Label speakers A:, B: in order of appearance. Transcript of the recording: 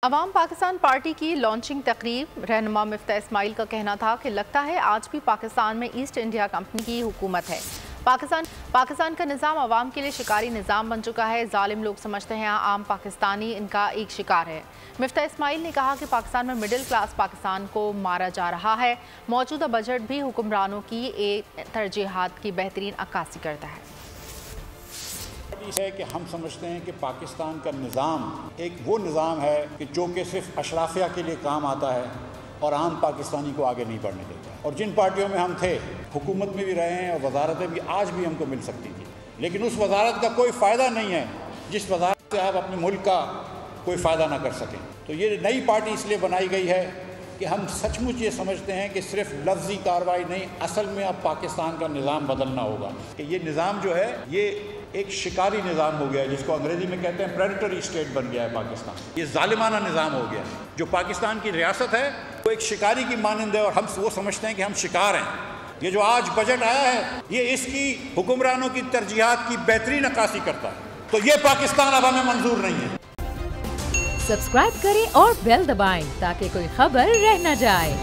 A: عوام پاکستان پارٹی کی لانچنگ تقریب رہنما مفتاح اسماعیل کا کہنا تھا کہ لگتا ہے آج بھی پاکستان میں ایسٹ انڈیا کمپنی کی حکومت ہے۔ پاکستان کا نظام عوام کے لیے شکاری نظام بن چکا ہے۔ ظالم لوگ سمجھتے ہیں عام پاکستانی ان کا ایک شکار ہے۔ مفتاح اسماعیل نے کہا کہ پاکستان میں مڈل کلاس پاکستان کو مارا جا رہا ہے۔ موجودہ بجٹ بھی حکمرانوں کی ترجیحات کی بہترین عکاسی کرتا ہے۔
B: ہے کہ ہم سمجھتے ہیں کہ پاکستان کا نظام ایک وہ نظام ہے کہ جو کہ صرف اشرافیہ کے لیے کام آتا ہے اور عام پاکستانی کو آگے نہیں بڑھنے دیتا ہے۔ اور جن پارٹیوں میں ہم تھے، حکومت میں بھی رہے ہیں اور وزارتیں بھی آج بھی ہم کو مل سکتی تھی، لیکن اس وزارت کا کوئی فائدہ نہیں ہے جس وزارت سے آپ اپنے ملک کا کوئی فائدہ نہ کر سکیں۔ تو یہ نئی پارٹی اس لیے بنائی گئی ہے کہ ہم سچ مچ یہ سمجھتے ہیں کہ صرف لفظی کارروائی نہیں، اصل میں اب پاکستان کا نظام بدلنا ہوگا کہ یہ نظام جو ہے یہ ایک شکاری نظام ہو گیا ہے، جس کو انگریزی میں کہتے ہیں پریڈیٹری اسٹیٹ بن گیا ہے پاکستان۔ یہ ظالمانہ نظام ہو گیا ہے۔ جو پاکستان کی ریاست ہے وہ ایک شکاری کی مانند ہے اور ہم وہ سمجھتے ہیں کہ ہم شکار ہیں۔ یہ جو آج بجٹ آیا ہے یہ اس کی حکمرانوں کی ترجیحات کی بہترین عکاسی کرتا ہے، تو یہ پاکستان اب ہمیں منظور نہیں ہے۔
C: سبسکرائب کریں اور بیل دبائیں تاکہ کوئی خبر رہ نہ جائے۔